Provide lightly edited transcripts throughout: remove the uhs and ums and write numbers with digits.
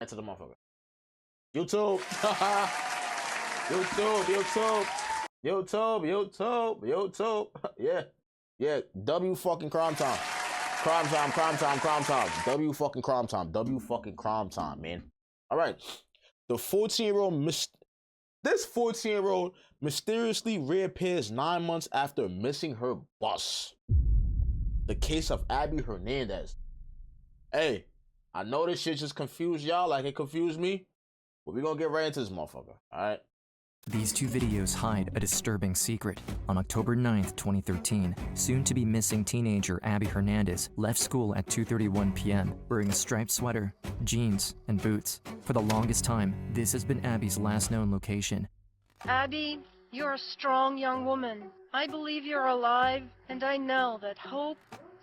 Answer the motherfucker. YouTube. YouTube. Yeah. W fucking crime time. Crime time. W fucking crime time, man. All right. The 14-year-old This 14-year-old mysteriously reappears 9 months after missing her bus. The case of Abby Hernandez. Hey, I know this shit just confused y'all like it confused me, but we're gonna get right into this motherfucker, alright? These two videos hide a disturbing secret. On October 9th, 2013, soon-to-be missing teenager Abby Hernandez left school at 2:31 p.m. wearing a striped sweater, jeans, and boots. For the longest time, this has been Abby's last known location. Abby, you're a strong young woman. I believe you're alive, and I know that hope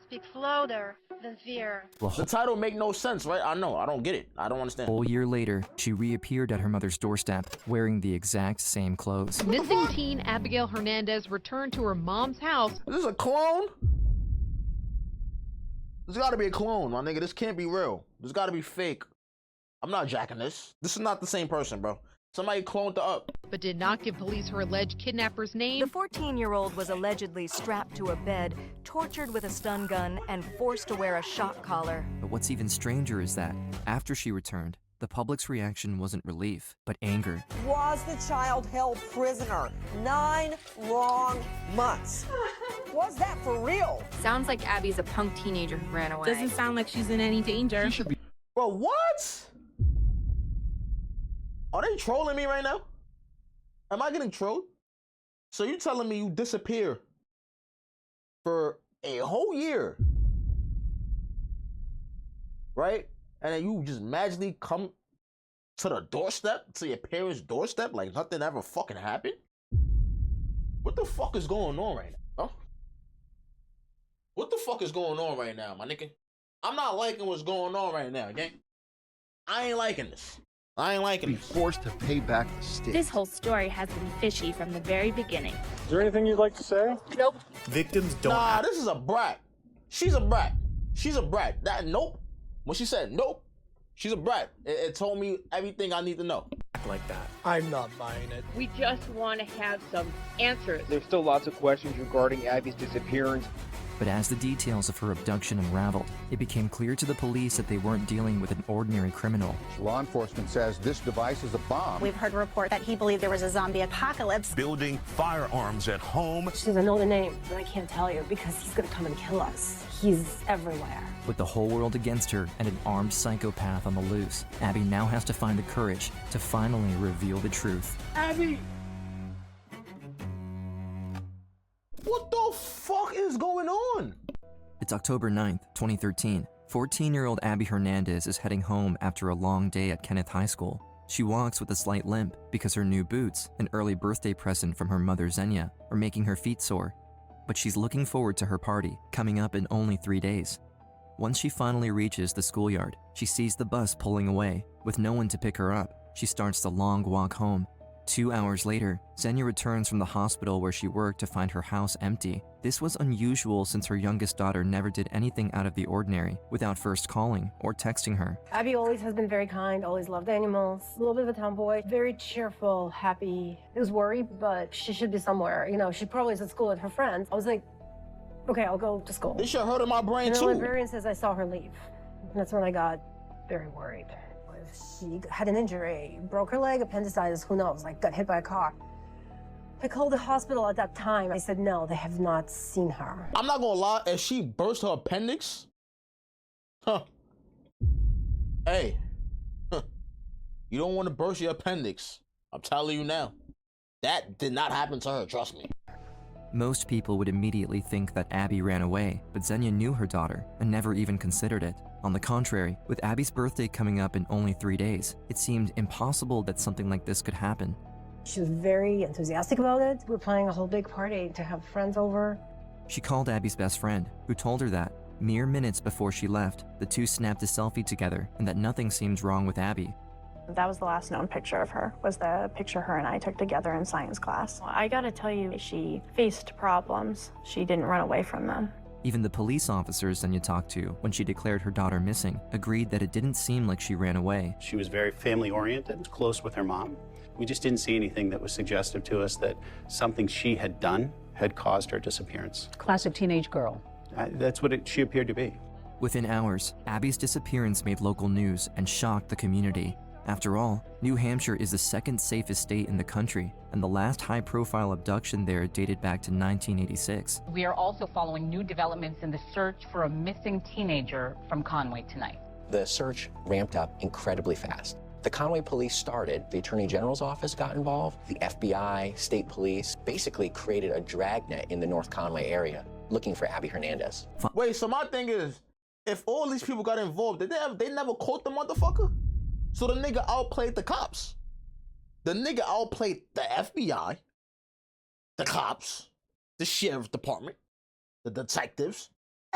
speaks louder than fear. The title make no sense, right? I know, I don't get it. I don't understand. A whole year later, she reappeared at her mother's doorstep, wearing the exact same clothes. Missing teen Abigail Hernandez returned to her mom's house. Is this a clone? This gotta be a clone, my nigga. This can't be real. This gotta be fake. I'm not jacking this. This is not the same person, bro. Somebody cloned her up. But did not give police her alleged kidnapper's name. The 14-year-old was allegedly strapped to a bed, tortured with a stun gun, and forced to wear a shock collar. But what's even stranger is that, after she returned, the public's reaction wasn't relief, but anger. Was the child held prisoner 9 long months? Was that for real? Sounds like Abby's a punk teenager who ran away. Doesn't sound like she's in any danger. Bro, what? Are they trolling me right now? Am I getting trolled? So you telling me you disappear for a whole year, right? And then you just magically come to the doorstep, to your parents' doorstep, like nothing ever fucking happened? What the fuck is going on right now, bro? What the fuck is going on right now, my nigga? I'm not liking what's going on right now, gang. I ain't liking this. I ain't liking be forced to pay back the state. This whole story has been fishy from the very beginning. Is there anything you'd like to say? Nope. Victims don't. Nah, this is a brat. She's a brat. She's a brat. That nope. When she said nope, she's a brat. It told me everything I need to know. Like that. I'm not buying it. We just want to have some answers. There's still lots of questions regarding Abby's disappearance. But as the details of her abduction unraveled, it became clear to the police that they weren't dealing with an ordinary criminal. Law enforcement says this device is a bomb. We've heard a report that he believed there was a zombie apocalypse. Building firearms at home. She says, I know the name, but I can't tell you because he's gonna come and kill us. He's everywhere. With the whole world against her and an armed psychopath on the loose, Abby now has to find the courage to finally reveal the truth. Abby! What the fuck is going on? It's October 9th, 2013. 14-year-old Abby Hernandez is heading home after a long day at Kenneth High School. She walks with a slight limp because her new boots, an early birthday present from her mother Xenia, are making her feet sore. But she's looking forward to her party, coming up in only 3 days. Once she finally reaches the schoolyard, she sees the bus pulling away. With no one to pick her up, she starts the long walk home. 2 hours later, Xenia returns from the hospital where she worked to find her house empty. This was unusual since her youngest daughter never did anything out of the ordinary without first calling or texting her. Abby always has been very kind, always loved animals, a little bit of a tomboy, very cheerful, happy. I was worried, but she should be somewhere. You know, she probably is at school with her friends. I was like, okay, I'll go to school. This shit hurt in my brain and too. The librarian says I saw her leave. And that's when I got very worried. She had an injury, broke her leg, appendicitis, who knows, like got hit by a car. I called the hospital at that time. I said, no, they have not seen her. I'm not gonna lie, if she burst her appendix, hey, you don't want to burst your appendix. I'm telling you now. That did not happen to her, trust me. Most people would immediately think that Abby ran away, but Xenia knew her daughter and never even considered it. On the contrary, with Abby's birthday coming up in only 3 days, it seemed impossible that something like this could happen. She was very enthusiastic about it. We were planning a whole big party to have friends over. She called Abby's best friend, who told her that, mere minutes before she left, the two snapped a selfie together and that nothing seemed wrong with Abby. That was the last known picture of her, was the picture her and I took together in science class. I gotta tell you, she faced problems. She didn't run away from them. Even the police officers Xenia talked to when she declared her daughter missing agreed that it didn't seem like she ran away. She was very family-oriented, close with her mom. We just didn't see anything that was suggestive to us that something she had done had caused her disappearance. Classic teenage girl. That's what she appeared to be. Within hours, Abby's disappearance made local news and shocked the community. After all, New Hampshire is the second safest state in the country, and the last high-profile abduction there dated back to 1986. We are also following new developments in the search for a missing teenager from Conway tonight. The search ramped up incredibly fast. The Conway police started, the Attorney General's office got involved, the FBI, state police, basically created a dragnet in the North Conway area looking for Abby Hernandez. Wait, so my thing is, if all these people got involved, they never caught the motherfucker? So the nigga outplayed the cops. The nigga outplayed the FBI, the cops, the sheriff's department, the detectives,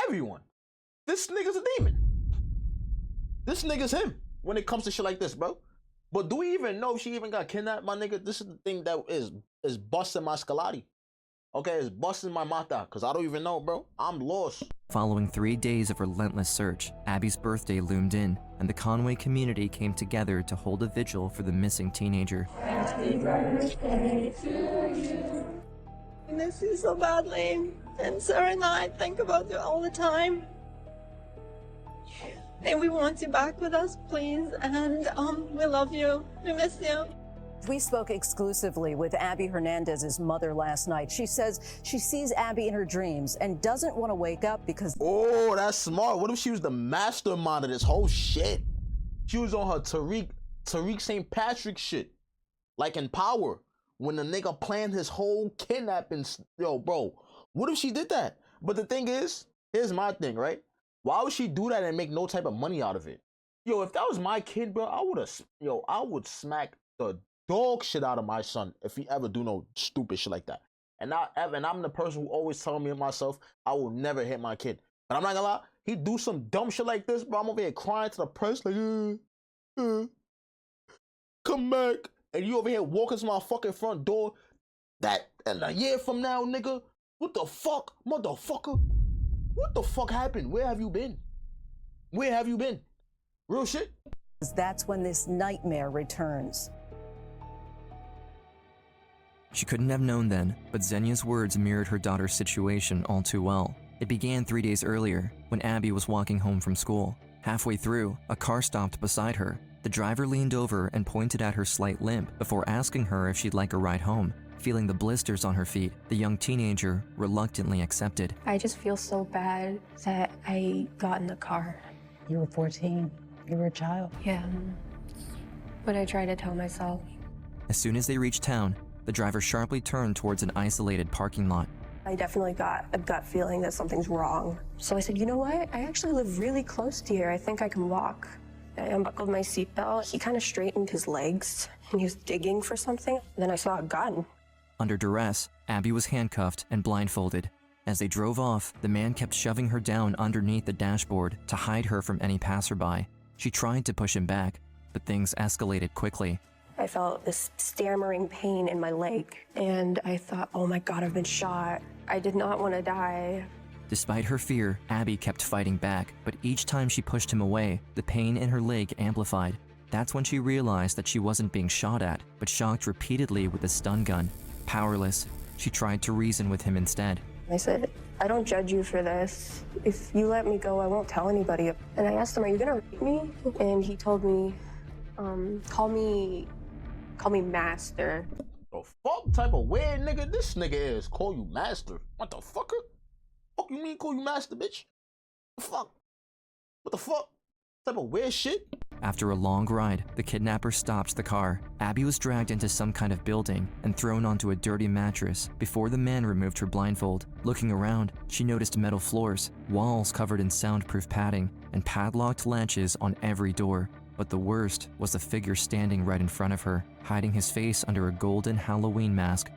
everyone. This nigga's a demon. This nigga's him when it comes to shit like this, bro. But do we even know if she even got kidnapped, my nigga? This is the thing that is busting my scalati. Okay, it's busting my mata, because I don't even know, bro. I'm lost. Following 3 days of relentless search, Abby's birthday loomed in, and the Conway community came together to hold a vigil for the missing teenager. Happy birthday to you. I miss you so badly, and Sarah and I think about you all the time. And we want you back with us, please, and we love you. We miss you. We spoke exclusively with Abby Hernandez's mother last night. She says she sees Abby in her dreams and doesn't want to wake up because... Oh, that's smart. What if she was the mastermind of this whole shit? She was on her Tariq St. Patrick shit. Like in Power, when the nigga planned his whole kidnapping. Yo, bro, what if she did that? But the thing is, here's my thing, right? Why would she do that and make no type of money out of it? Yo, if that was my kid, bro, I would smack the dog shit out of my son if he ever do no stupid shit like that. And I'm the person who always tell me myself I will never hit my kid. But I'm not gonna lie, he do some dumb shit like this, bro. I'm over here crying to the press like, come back. And you over here walking to my fucking front door. And a year from now, nigga, what the fuck, motherfucker? What the fuck happened? Where have you been? Where have you been? Real shit. That's when this nightmare returns. She couldn't have known then, but Xenia's words mirrored her daughter's situation all too well. It began 3 days earlier, when Abby was walking home from school. Halfway through, a car stopped beside her. The driver leaned over and pointed at her slight limp before asking her if she'd like a ride home. Feeling the blisters on her feet, the young teenager reluctantly accepted. I just feel so bad that I got in the car. You were 14. You were a child. Yeah. But I try to tell myself. As soon as they reached town, the driver sharply turned towards an isolated parking lot. I definitely got a gut feeling that something's wrong. So I said, you know what? I actually live really close to here. I think I can walk. I unbuckled my seatbelt. He kind of straightened his legs, and he was digging for something. Then I saw a gun. Under duress, Abby was handcuffed and blindfolded. As they drove off, the man kept shoving her down underneath the dashboard to hide her from any passerby. She tried to push him back, but things escalated quickly. I felt this stammering pain in my leg, and I thought, oh my God, I've been shot. I did not want to die. Despite her fear, Abby kept fighting back, but each time she pushed him away, the pain in her leg amplified. That's when she realized that she wasn't being shot at, but shocked repeatedly with a stun gun. Powerless, she tried to reason with him instead. I said, I don't judge you for this. If you let me go, I won't tell anybody. And I asked him, are you gonna rape me? And he told me, call me master. The fuck type of weird nigga this nigga is? Call you master? What the fucker? Fuck you mean call you master, bitch? The fuck? What the fuck? Type of weird shit? After a long ride, the kidnapper stopped the car. Abby was dragged into some kind of building and thrown onto a dirty mattress before the man removed her blindfold. Looking around, she noticed metal floors, walls covered in soundproof padding, and padlocked latches on every door. But the worst was the figure standing right in front of her, hiding his face under a golden Halloween mask.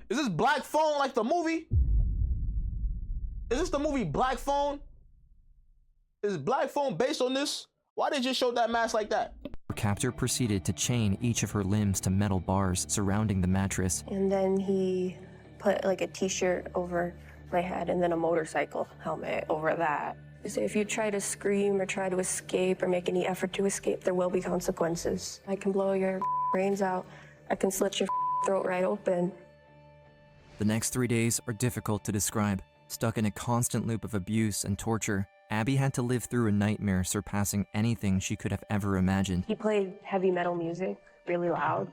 Is this Black Phone like the movie? Is this the movie Black Phone? Is Black Phone based on this? Why did you show that mask like that? Her captor proceeded to chain each of her limbs to metal bars surrounding the mattress. And then he put like a t-shirt over my head and then a motorcycle helmet over that. They say if you try to scream or try to escape or make any effort to escape, there will be consequences. I can blow your brains out. I can slit your throat right open. The next 3 days are difficult to describe. Stuck in a constant loop of abuse and torture, Abby had to live through a nightmare surpassing anything she could have ever imagined. He played heavy metal music really loud,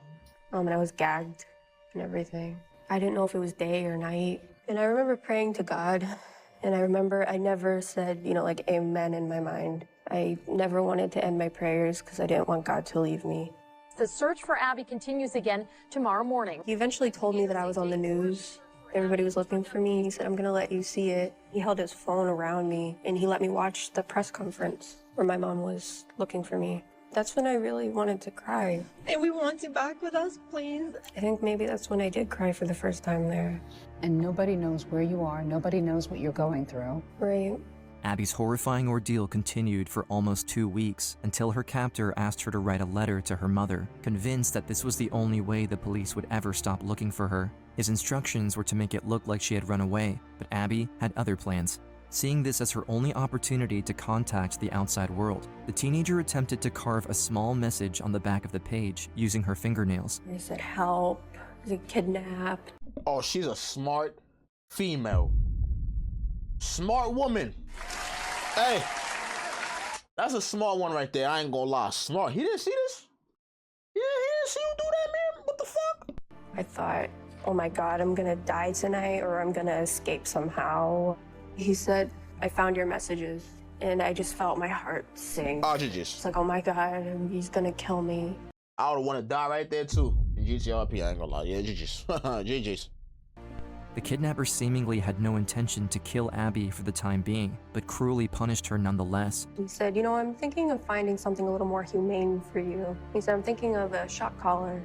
and I was gagged and everything. I didn't know if it was day or night. And I remember praying to God, and I remember I never said, like amen in my mind. I never wanted to end my prayers because I didn't want God to leave me. The search for Abby continues again tomorrow morning. He eventually told me that I was on the news. Everybody was looking for me. He said, I'm gonna let you see it. He held his phone around me and he let me watch the press conference where my mom was looking for me. That's when I really wanted to cry. And we want you back with us, please. I think maybe that's when I did cry for the first time there. And nobody knows where you are. Nobody knows what you're going through. Right. Abby's horrifying ordeal continued for almost 2 weeks until her captor asked her to write a letter to her mother, convinced that this was the only way the police would ever stop looking for her. His instructions were to make it look like she had run away, but Abby had other plans. Seeing this as her only opportunity to contact the outside world, the teenager attempted to carve a small message on the back of the page using her fingernails. They said, help, is kidnapped. Oh, she's a smart female. Smart woman. Hey, that's a smart one right there. I ain't gonna lie. Smart. He didn't see this? Yeah, he didn't see you do that, man? What the fuck? I thought, oh my God, I'm gonna die tonight or I'm gonna escape somehow. He said, I found your messages, and I just felt my heart sink. Oh, GG's. It's like, oh my God, he's gonna kill me. I would've wanted to die right there too. In GTRP, I ain't gonna lie. Yeah, GG's. GG's. The kidnapper seemingly had no intention to kill Abby for the time being, but cruelly punished her nonetheless. He said, I'm thinking of finding something a little more humane for you. He said, I'm thinking of a shock collar.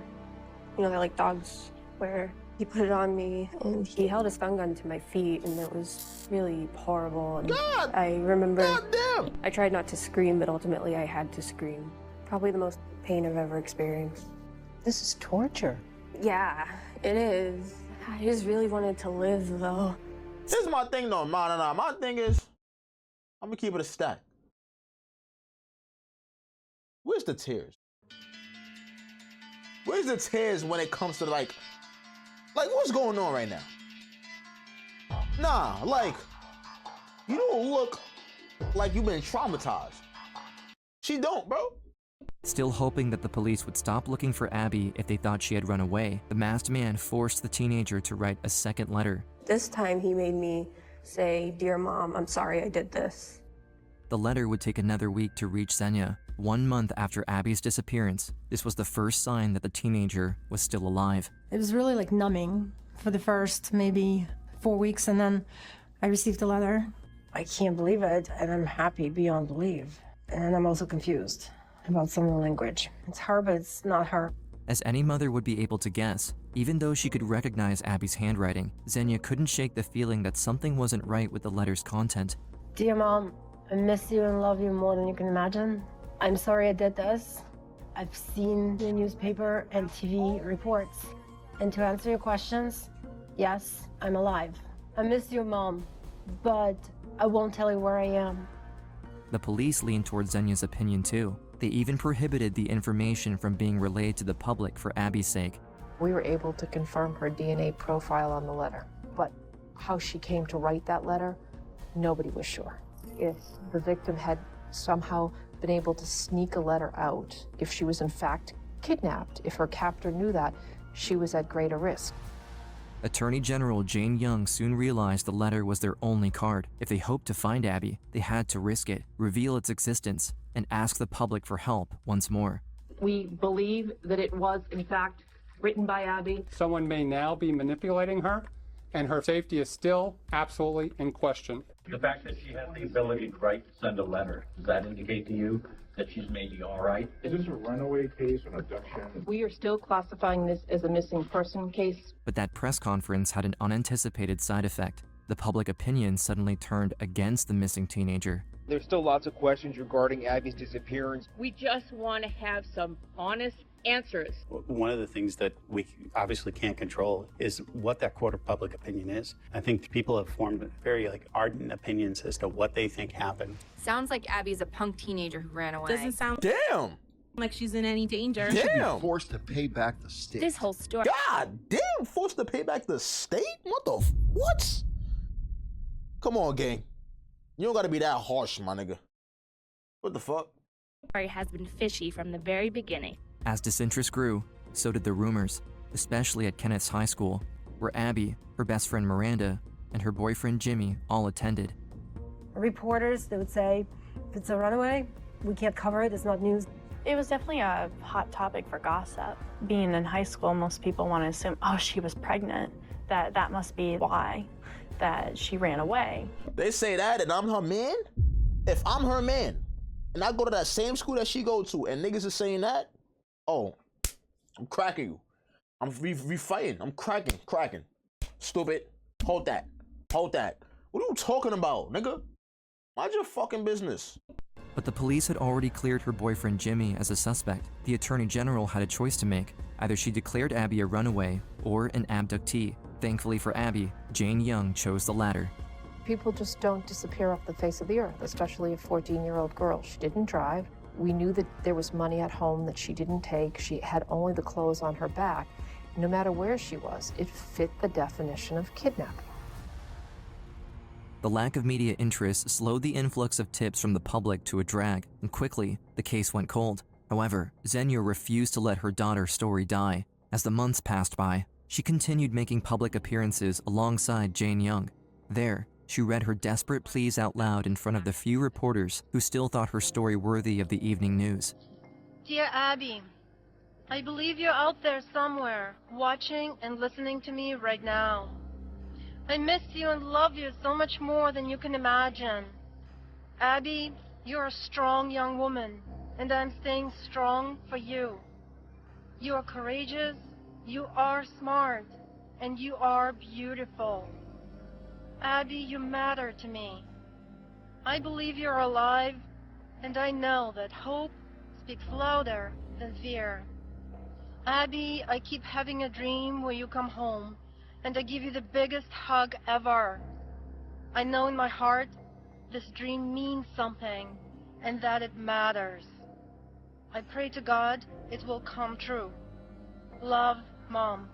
They're like dogs wear. He put it on me, and he held a stun gun to my feet, and it was really horrible. And God! I remember Goddamn! I tried not to scream, but ultimately I had to scream. Probably the most pain I've ever experienced. This is torture. Yeah, it is. I just really wanted to live, though. Here's my thing, though. No. My thing is, I'm gonna keep it a stack. Where's the tears? Where's the tears when it comes to, like what's going on right now? Nah, you don't look like you've been traumatized. She don't, bro. Still hoping that the police would stop looking for Abby if they thought she had run away, the masked man forced the teenager to write a second letter. This time he made me say, Dear Mom, I'm sorry I did this. The letter would take another week to reach Xenia. 1 month after Abby's disappearance, this was the first sign that the teenager was still alive. It was really numbing for the first maybe 4 weeks, and then I received a letter. I can't believe it, and I'm happy beyond belief. And I'm also confused about some of the language. It's her, but it's not her. As any mother would be able to guess, even though she could recognize Abby's handwriting, Xenia couldn't shake the feeling that something wasn't right with the letter's content. Dear Mom, I miss you and love you more than you can imagine. I'm sorry I did this. I've seen the newspaper and TV reports. And to answer your questions, yes, I'm alive. I miss you, Mom, but I won't tell you where I am. The police leaned towards Xenia's opinion too. They even prohibited the information from being relayed to the public for Abby's sake. We were able to confirm her DNA profile on the letter, but how she came to write that letter, nobody was sure. If the victim had somehow been able to sneak a letter out, if she was in fact kidnapped, if her captor knew that, she was at greater risk. Attorney General Jane Young soon realized the letter was their only card. If they hoped to find Abby, they had to risk it, reveal its existence, and ask the public for help once more. We believe that it was, in fact, written by Abby. Someone may now be manipulating her, and her safety is still absolutely in question. The fact that she has the ability to write, send a letter, does that indicate to you that she's maybe all right? Is this a runaway case, an abduction? We are still classifying this as a missing person case. But that press conference had an unanticipated side effect. The public opinion suddenly turned against the missing teenager. There's still lots of questions regarding Abby's disappearance. We just want to have some honest answers. One of the things that we obviously can't control is what that court of public opinion is. I think people have formed very ardent opinions as to what they think happened. Sounds like Abby's a punk teenager who ran away. Doesn't sound Damn. like she's in any danger. She should be Damn. forced to pay back the state. This whole story. God damn, forced to pay back the state? What the what? Come on, gang. You don't gotta be that harsh, my nigga. What the fuck? Has been fishy from the very beginning. As disinterest grew, so did the rumors, especially at Kenneth's high school, where Abby, her best friend Miranda, and her boyfriend Jimmy all attended. Reporters, they would say, if it's a runaway, we can't cover it, it's not news. It was definitely a hot topic for gossip. Being in high school, most people want to assume, oh, she was pregnant. That must be why, that she ran away. They say that and I'm her man? If I'm her man, and I go to that same school that she go to, and niggas are saying that, oh, I'm cracking you. I'm fighting. I'm cracking. Stupid. Hold that. What are you talking about, nigga? Mind your fucking business. But the police had already cleared her boyfriend Jimmy as a suspect. The Attorney General had a choice to make. Either she declared Abby a runaway or an abductee. Thankfully for Abby, Jane Young chose the latter. People just don't disappear off the face of the earth, especially a 14-year-old girl. She didn't drive. We knew that there was money at home that she didn't take. She had only the clothes on her back. No matter where she was, it fit the definition of kidnapping. The lack of media interest slowed the influx of tips from the public to a drag, and quickly, the case went cold. However, Xenia refused to let her daughter's story die. As the months passed by, she continued making public appearances alongside Jane Young. There, she read her desperate pleas out loud in front of the few reporters who still thought her story worthy of the evening news. Dear Abby, I believe you're out there somewhere, watching and listening to me right now. I miss you and love you so much more than you can imagine. Abby, you're a strong young woman, and I'm staying strong for you. You are courageous, you are smart, and you are beautiful. Abby, you matter to me. I believe you're alive, and I know that hope speaks louder than fear. Abby, I keep having a dream where you come home, and I give you the biggest hug ever. I know in my heart this dream means something, and that it matters. I pray to God it will come true. Love, Mom.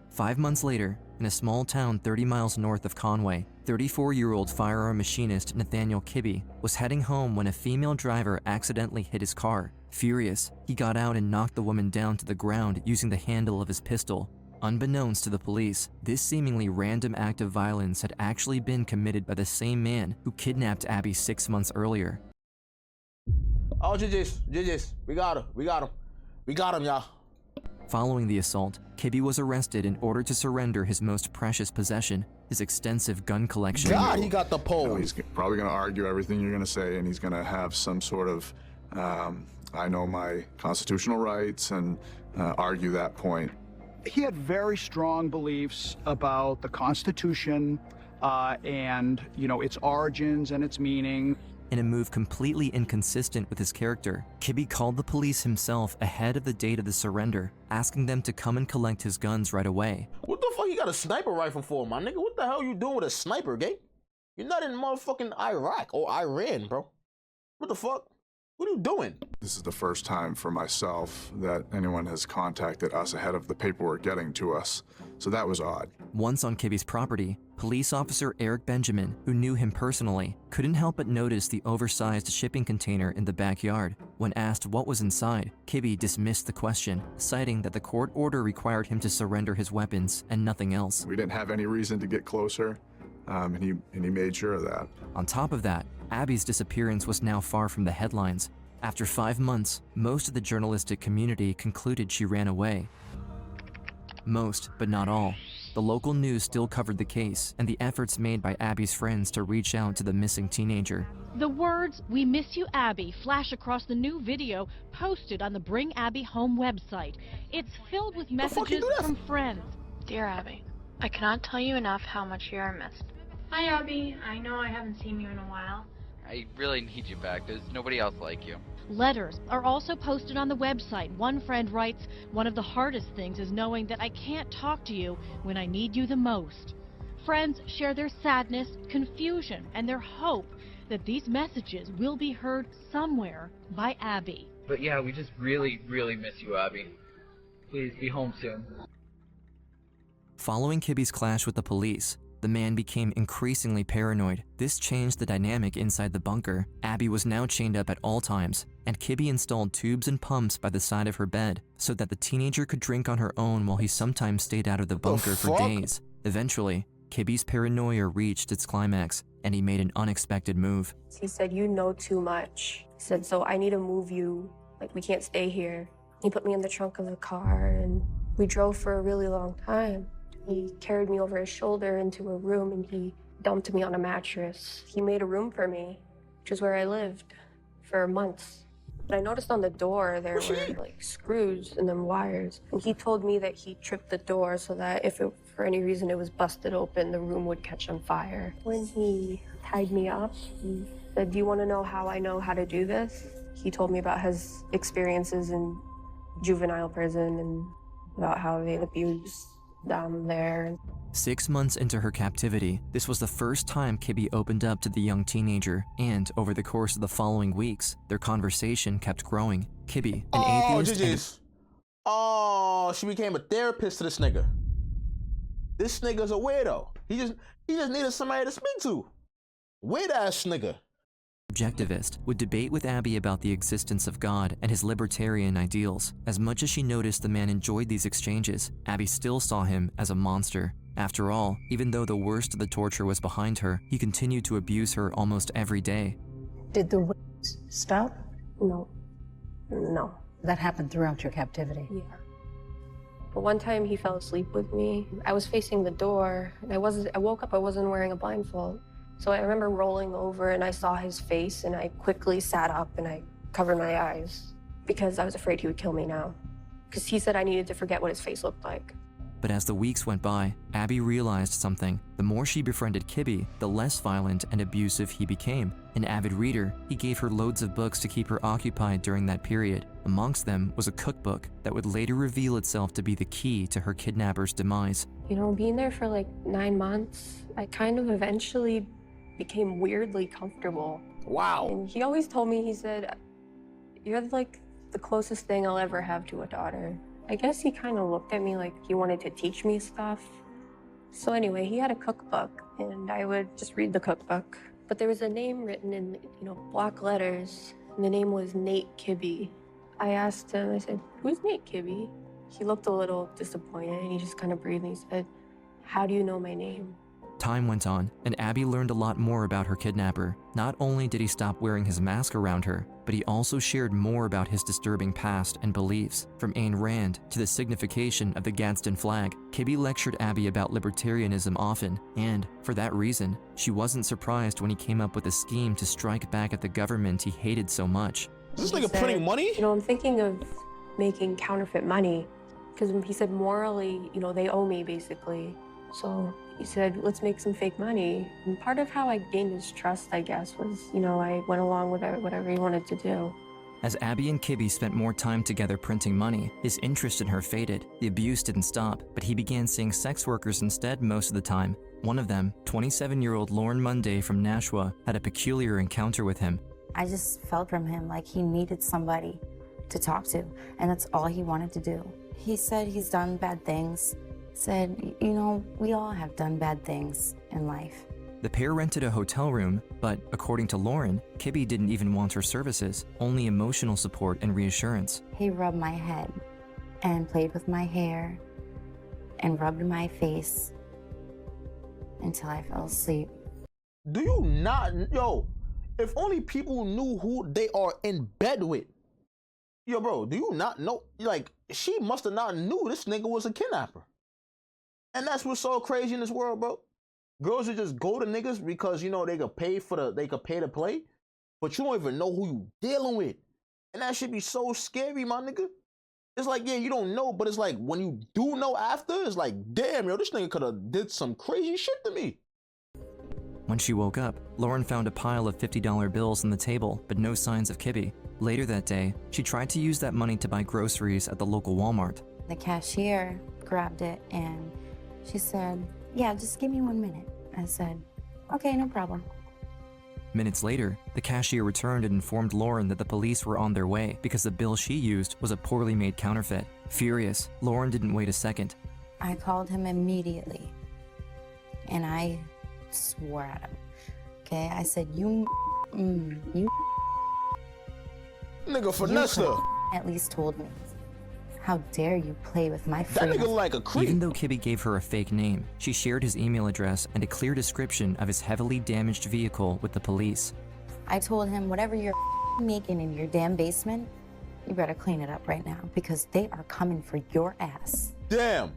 5 months later, in a small town 30 miles north of Conway, 34-year-old firearm machinist Nathaniel Kibbe was heading home when a female driver accidentally hit his car. Furious, he got out and knocked the woman down to the ground using the handle of his pistol. Unbeknownst to the police, this seemingly random act of violence had actually been committed by the same man who kidnapped Abby 6 months earlier. Oh, GG's. We got him, y'all. Following the assault, Kibbe was arrested in order to surrender his most precious possession, his extensive gun collection. God, he got the pole. He's probably going to argue everything you're going to say, and he's going to have some sort of, I know my constitutional rights, and argue that point. He had very strong beliefs about the Constitution and, its origins and its meaning. In a move completely inconsistent with his character, Kibbe called the police himself ahead of the date of the surrender, asking them to come and collect his guns right away. What the fuck you got a sniper rifle for, my nigga? What the hell you doing with a sniper, gang? You're not in motherfucking Iraq or Iran, bro. What the fuck? What are you doing? This is the first time for myself that anyone has contacted us ahead of the paperwork getting to us, so that was odd. Once on Kibbe's property, police officer Eric Benjamin, who knew him personally, couldn't help but notice the oversized shipping container in the backyard. When asked what was inside, Kibbe dismissed the question, citing that the court order required him to surrender his weapons and nothing else. We didn't have any reason to get closer, and he made sure of that. On top of that, Abby's disappearance was now far from the headlines. After 5 months, most of the journalistic community concluded she ran away. Most, but not all. The local news still covered the case and the efforts made by Abby's friends to reach out to the missing teenager. The words, "We miss you, Abby," flash across the new video posted on the Bring Abby Home website. It's filled with messages from friends. Dear Abby, I cannot tell you enough how much you are missed. Hi, Abby. I know I haven't seen you in a while. I really need you back. There's nobody else like you. Letters are also posted on the website. One friend writes, "One of the hardest things is knowing that I can't talk to you when I need you the most." Friends share their sadness, confusion, and their hope that these messages will be heard somewhere by Abby. But yeah, we just really, really miss you, Abby. Please be home soon. Following Kibby's clash with the police, the man became increasingly paranoid. This changed the dynamic inside the bunker. Abby was now chained up at all times, and Kibby installed tubes and pumps by the side of her bed so that the teenager could drink on her own while he sometimes stayed out of the bunker for days. Eventually, Kibby's paranoia reached its climax, and he made an unexpected move. He said, "You know too much." He said, "So I need to move you. Like, we can't stay here." He put me in the trunk of the car, and we drove for a really long time. He carried me over his shoulder into a room, and he dumped me on a mattress. He made a room for me, which is where I lived for months. But I noticed on the door there were like screws and then wires. And he told me that he tripped the door so that if it, for any reason it was busted open, the room would catch on fire. When he tied me up, he said, "Do you want to know how I know how to do this?" He told me about his experiences in juvenile prison and about how they abused down there. 6 months into her captivity, this was the first time Kibby opened up to the young teenager, and over the course of the following weeks, their conversation kept growing. Kibby, an atheist. Oh, she became a therapist to this nigga. This nigga's a weirdo. He just needed somebody to speak to. Weird ass nigga. Objectivist, would debate with Abby about the existence of God and his libertarian ideals. As much as she noticed the man enjoyed these exchanges, Abby still saw him as a monster. After all, even though the worst of the torture was behind her, he continued to abuse her almost every day. Did the whips stop? No. No. That happened throughout your captivity? Yeah. But one time he fell asleep with me. I was facing the door, and I woke up, I wasn't wearing a blindfold. So I remember rolling over and I saw his face, and I quickly sat up and I covered my eyes because I was afraid he would kill me now. Because he said I needed to forget what his face looked like. But as the weeks went by, Abby realized something. The more she befriended Kibby, the less violent and abusive he became. An avid reader, he gave her loads of books to keep her occupied during that period. Amongst them was a cookbook that would later reveal itself to be the key to her kidnapper's demise. You know, being there for like 9 months, I kind of eventually became weirdly comfortable. Wow. And he always told me, he said, "You're like the closest thing I'll ever have to a daughter." I guess he kind of looked at me like he wanted to teach me stuff. So anyway, he had a cookbook, and I would just read the cookbook. But there was a name written in, block letters, and the name was Nate Kibby. I asked him, I said, "Who's Nate Kibby?" He looked a little disappointed, and he just kind of breathed, and he said, "How do you know my name?" Time went on, and Abby learned a lot more about her kidnapper. Not only did he stop wearing his mask around her, but he also shared more about his disturbing past and beliefs. From Ayn Rand to the signification of the Gadsden flag, Kibby lectured Abby about libertarianism often, and for that reason, she wasn't surprised when he came up with a scheme to strike back at the government he hated so much. Is this nigga printing money? I'm thinking of making counterfeit money, because he said morally, they owe me basically. So he said, let's make some fake money. And part of how I gained his trust, I guess, was, I went along with whatever he wanted to do. As Abby and Kibby spent more time together printing money, his interest in her faded. The abuse didn't stop, but he began seeing sex workers instead most of the time. One of them, 27-year-old Lauren Monday from Nashua, had a peculiar encounter with him. I just felt from him like he needed somebody to talk to, and that's all he wanted to do. He said he's done bad things. Said, we all have done bad things in life. The pair rented a hotel room, but according to Lauren, Kibby didn't even want her services, only emotional support and reassurance. He rubbed my head and played with my hair and rubbed my face until I fell asleep. Do you not, if only people knew who they are in bed with. Yo, bro, do you not know, she must have not knew this nigga was a kidnapper. And that's what's so crazy in this world, bro. Girls would just go to niggas because, they could pay to play, but you don't even know who you dealing with. And that should be so scary, my nigga. It's like, yeah, you don't know, but it's like, when you do know after, it's like, damn, this nigga could have did some crazy shit to me. When she woke up, Lauren found a pile of $50 bills on the table, but no signs of Kibbe. Later that day, she tried to use that money to buy groceries at the local Walmart. The cashier grabbed it and she said, "Yeah, just give me 1 minute." I said, "Okay, no problem." Minutes later, the cashier returned and informed Lauren that the police were on their way because the bill she used was a poorly made counterfeit. Furious, Lauren didn't wait a second. I called him immediately and I swore at him. Okay, I said, you Nigga finesse her. At least told me. How dare you play with my freedom? That nigga like a creep. Even though Kibbe gave her a fake name, she shared his email address and a clear description of his heavily damaged vehicle with the police. I told him, whatever you're making in your damn basement, you better clean it up right now because they are coming for your ass. Damn.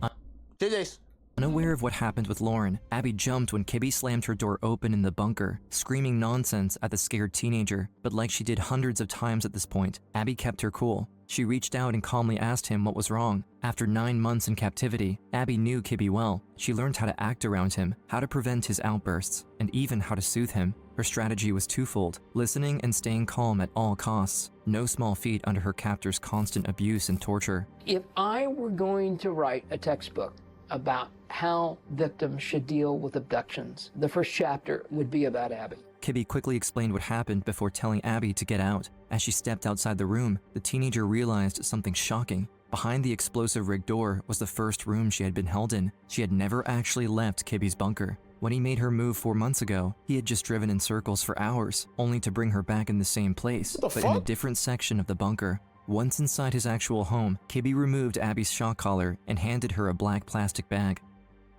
JJ's. Unaware of what happened with Lauren, Abby jumped when Kibbe slammed her door open in the bunker, screaming nonsense at the scared teenager. But like she did hundreds of times at this point, Abby kept her cool. She reached out and calmly asked him what was wrong. After 9 months in captivity, Abby knew Kibbe well. She learned how to act around him, how to prevent his outbursts, and even how to soothe him. Her strategy was twofold: listening and staying calm at all costs. No small feat under her captor's constant abuse and torture. If I were going to write a textbook about how victims should deal with abductions, the first chapter would be about Abby. Kibbe quickly explained what happened before telling Abby to get out. As she stepped outside the room, the teenager realized something shocking. Behind the explosive rig door was the first room she had been held in. She had never actually left Kibbe's bunker. When he made her move 4 months ago, he had just driven in circles for hours, only to bring her back in the same place, but in a different section of the bunker. Once inside his actual home, Kibbe removed Abby's shock collar and handed her a black plastic bag.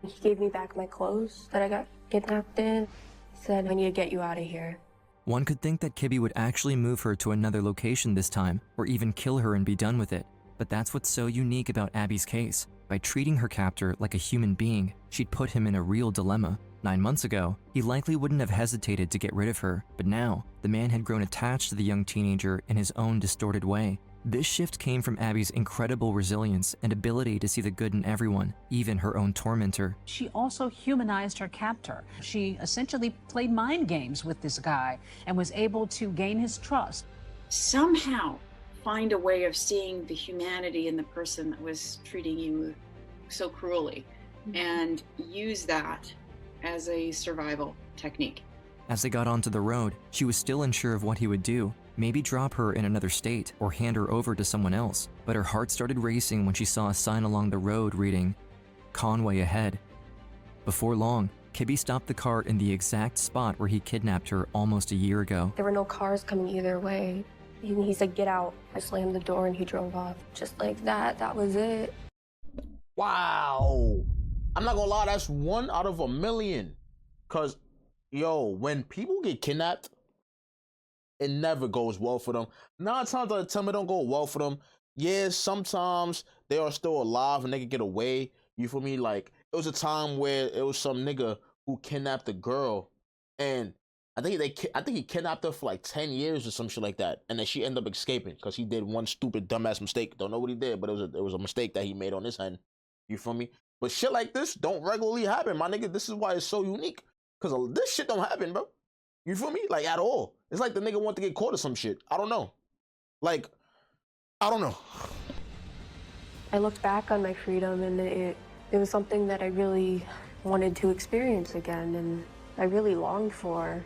He gave me back my clothes that I got kidnapped in. He said, "I need to get you out of here." One could think that Kibbe would actually move her to another location this time, or even kill her and be done with it. But that's what's so unique about Abby's case. By treating her captor like a human being, she'd put him in a real dilemma. 9 months ago, he likely wouldn't have hesitated to get rid of her, but now, the man had grown attached to the young teenager in his own distorted way. This shift came from Abby's incredible resilience and ability to see the good in everyone, even her own tormentor. She also humanized her captor. She essentially played mind games with this guy and was able to gain his trust. Somehow find a way of seeing the humanity in the person that was treating you so cruelly and use that as a survival technique. As they got onto the road, she was still unsure of what he would do. Maybe drop her in another state or hand her over to someone else. But her heart started racing when she saw a sign along the road reading, "Conway ahead." Before long, Kibbe stopped the car in the exact spot where he kidnapped her almost a year ago. There were no cars coming either way. He said, "Get out." I slammed the door and he drove off. Just like that. That was it. Wow. I'm not gonna lie, that's 1 out of a million. Cause, yo, when people get kidnapped, it never goes well for them. 9 times out of 10, it don't go well for them. Yeah, sometimes they are still alive and they can get away. You feel me? Like, it was a time where it was some nigga who kidnapped a girl, and I think he kidnapped her for like 10 years or some shit like that, and then she ended up escaping because he did one stupid dumbass mistake. Don't know what he did, but it was a mistake that he made on his end. You feel me? But shit like this don't regularly happen, my nigga. This is why it's so unique, because this shit don't happen, bro. You feel me? Like, at all. It's like the nigga want to get caught or some shit. I don't know. Like, I don't know. I looked back on my freedom and it was something that I really wanted to experience again and I really longed for.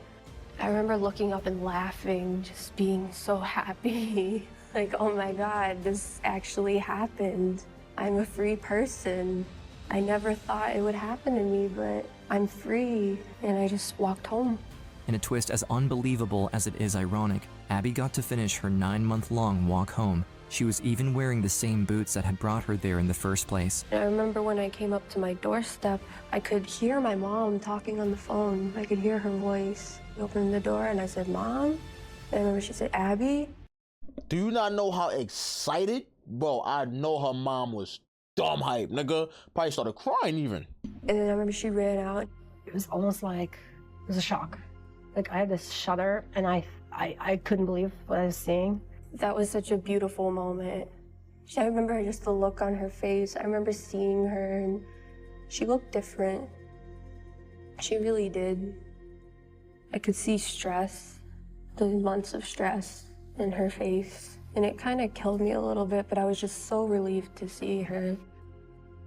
I remember looking up and laughing, just being so happy. Like, oh my God, this actually happened. I'm a free person. I never thought it would happen to me, but I'm free. And I just walked home. In a twist as unbelievable as it is ironic, Abby got to finish her 9-month-long walk home. She was even wearing the same boots that had brought her there in the first place. I remember when I came up to my doorstep, I could hear my mom talking on the phone. I could hear her voice. I opened the door and I said, "Mom?" And I remember she said, "Abby?" Do you not know how excited? Bro, I know her mom was dumb hype, nigga. Probably started crying even. And then I remember she ran out. It was almost like it was a shock. Like, I had this shudder and I couldn't believe what I was seeing. That was such a beautiful moment. I remember just the look on her face. I remember seeing her and she looked different. She really did. I could see stress, those months of stress in her face. And it kind of killed me a little bit, but I was just so relieved to see her.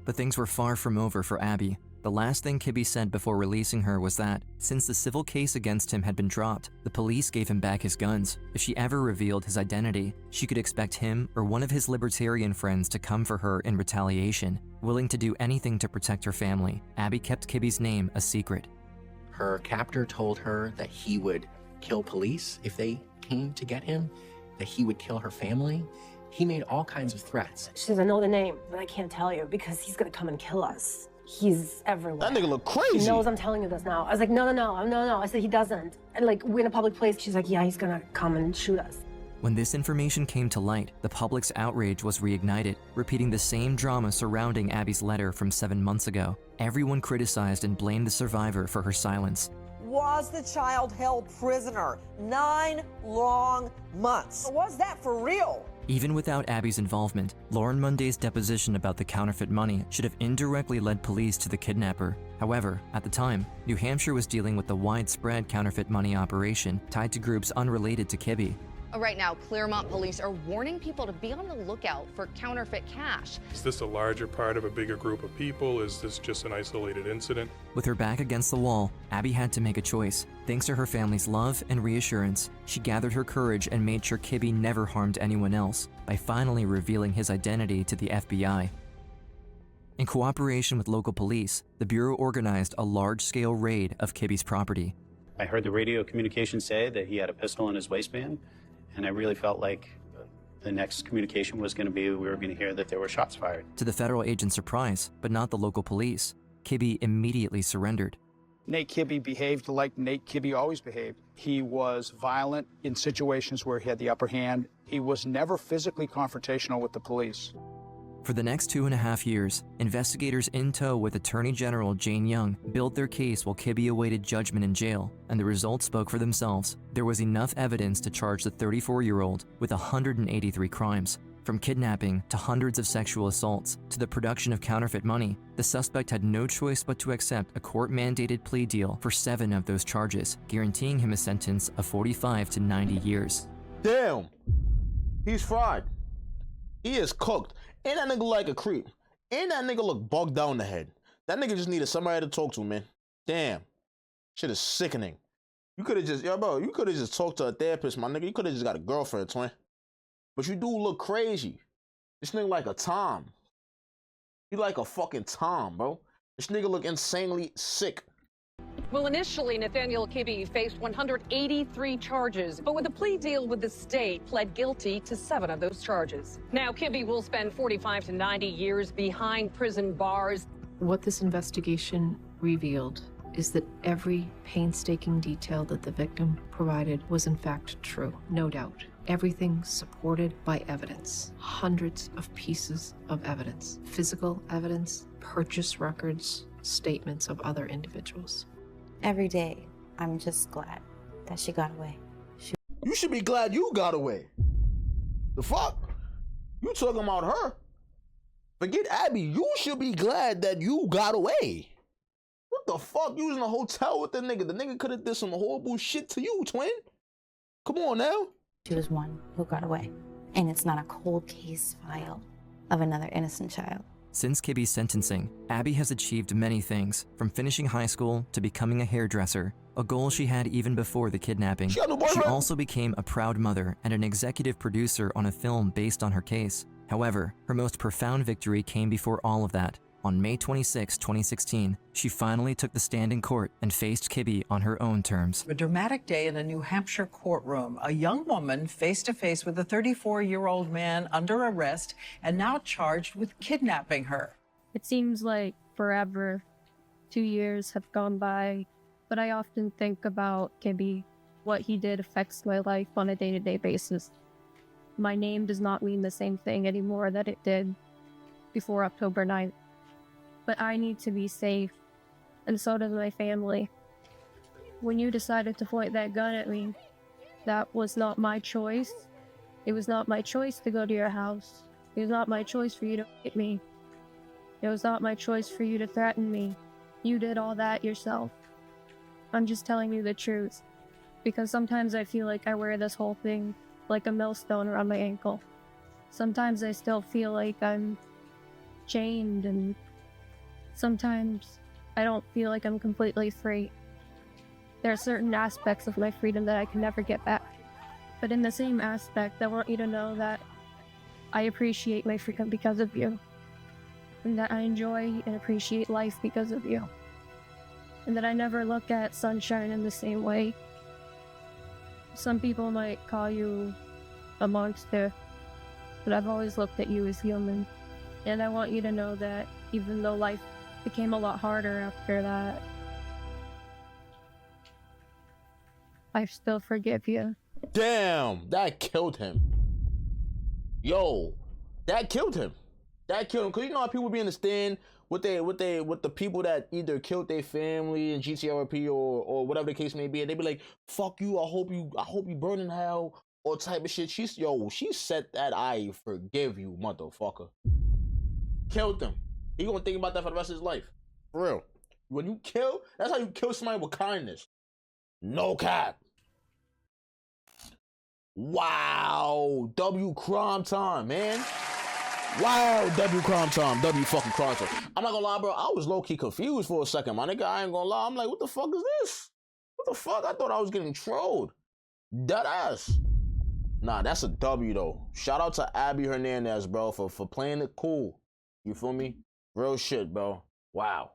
But things were far from over for Abby. The last thing Kibbe said before releasing her was that, since the civil case against him had been dropped, the police gave him back his guns. If she ever revealed his identity, she could expect him or one of his libertarian friends to come for her in retaliation. Willing to do anything to protect her family, Abby kept Kibbe's name a secret. Her captor told her that he would kill police if they came to get him, that he would kill her family. He made all kinds of threats. She says, I know the name, but I can't tell you because he's gonna come and kill us. He's everywhere. That nigga look crazy. He knows I'm telling you this now. I was like, no. I said, he doesn't. And like, we're in a public place. She's like, yeah, he's gonna come and shoot us. When this information came to light, the public's outrage was reignited, repeating the same drama surrounding Abby's letter from 7 months ago. Everyone criticized and blamed the survivor for her silence. Was the child held prisoner 9 long months? Was that for real? Even without Abby's involvement, Lauren Munday's deposition about the counterfeit money should have indirectly led police to the kidnapper. However, at the time, New Hampshire was dealing with the widespread counterfeit money operation tied to groups unrelated to Kibbe. Right now, Claremont police are warning people to be on the lookout for counterfeit cash. Is this a larger part of a bigger group of people? Is this just an isolated incident? With her back against the wall, Abby had to make a choice. Thanks to her family's love and reassurance, she gathered her courage and made sure Kibbe never harmed anyone else by finally revealing his identity to the FBI. In cooperation with local police, the Bureau organized a large-scale raid of Kibbe's property. I heard the radio communication say that he had a pistol in his waistband, and I really felt like the next communication was going to be we were going to hear that there were shots fired. To the federal agent's surprise, but not the local police, Kibbe immediately surrendered. Nate Kibbe behaved like Nate Kibbe always behaved. He was violent in situations where he had the upper hand. He was never physically confrontational with the police. For the next 2.5 years, investigators in tow with Attorney General Jane Young built their case while Kibbe awaited judgment in jail, and the results spoke for themselves. There was enough evidence to charge the 34-year-old with 183 crimes. From kidnapping to hundreds of sexual assaults to the production of counterfeit money, the suspect had no choice but to accept a court-mandated plea deal for 7 of those charges, guaranteeing him a sentence of 45 to 90 years. Damn. He's fried. He is cooked. Ain't that nigga like a creep? Ain't that nigga look bugged down the head? That nigga just needed somebody to talk to, man. Damn. Shit is sickening. You could have just, you could have just talked to a therapist, my nigga. You could have just got a girlfriend, twin. But you do look crazy. This nigga like a Tom. You like a fucking Tom, bro. This nigga look insanely sick. Well, initially, Nathaniel Kibbe faced 183 charges, but with a plea deal with the state, pled guilty to 7 of those charges. Now, Kibbe will spend 45 to 90 years behind prison bars. What this investigation revealed is that every painstaking detail that the victim provided was in fact true, no doubt. Everything supported by evidence. Hundreds of pieces of evidence. Physical evidence, purchase records, statements of other individuals. Every day, I'm just glad that she got away. You should be glad you got away. The fuck? You talking about her? Forget Abby. You should be glad that you got away. What the fuck? You was in a hotel with the nigga. The nigga could have did some horrible shit to you, twin. Come on now. She was one who got away. And it's not a cold case file of another innocent child. Since Kibbe's sentencing, Abby has achieved many things, from finishing high school to becoming a hairdresser, a goal she had even before the kidnapping. She also became a proud mother and an executive producer on a film based on her case. However, her most profound victory came before all of that. On May 26, 2016, she finally took the stand in court and faced Kibbe on her own terms. A dramatic day in a New Hampshire courtroom. A young woman face-to-face with a 34-year-old man under arrest and now charged with kidnapping her. It seems like forever. 2 years have gone by, but I often think about Kibbe. What he did affects my life on a day-to-day basis. My name does not mean the same thing anymore that it did before October 9th. But I need to be safe, and so does my family. When you decided to point that gun at me, that was not my choice. It was not my choice to go to your house. It was not my choice for you to hit me. It was not my choice for you to threaten me. You did all that yourself. I'm just telling you the truth. Because sometimes I feel like I wear this whole thing like a millstone around my ankle. Sometimes I still feel like I'm chained, and sometimes I don't feel like I'm completely free. There are certain aspects of my freedom that I can never get back. But in the same aspect, I want you to know that I appreciate my freedom because of you. And that I enjoy and appreciate life because of you. And that I never look at sunshine in the same way. Some people might call you a monster, but I've always looked at you as human. And I want you to know that even though life became a lot harder after that, I still forgive you. Damn, that killed him. Yo, that killed him. That killed him. Cause you know how people be in the stand with the people that either killed their family in GTRP or whatever the case may be, and they be like, "Fuck you. I hope you burn in hell," or type of shit. She said that I forgive you, motherfucker. Killed him. He gonna think about that for the rest of his life. For real. When you kill, that's how you kill somebody with kindness. No cap. Wow. W crime time, man. Wow, W crime time. W fucking crime time. I'm not gonna lie, bro. I was low-key confused for a second, my nigga. I ain't gonna lie. I'm like, what the fuck is this? What the fuck? I thought I was getting trolled. Dead ass. Nah, that's a W, though. Shout out to Abby Hernandez, bro, for playing it cool. You feel me? Real shit, bro. Wow.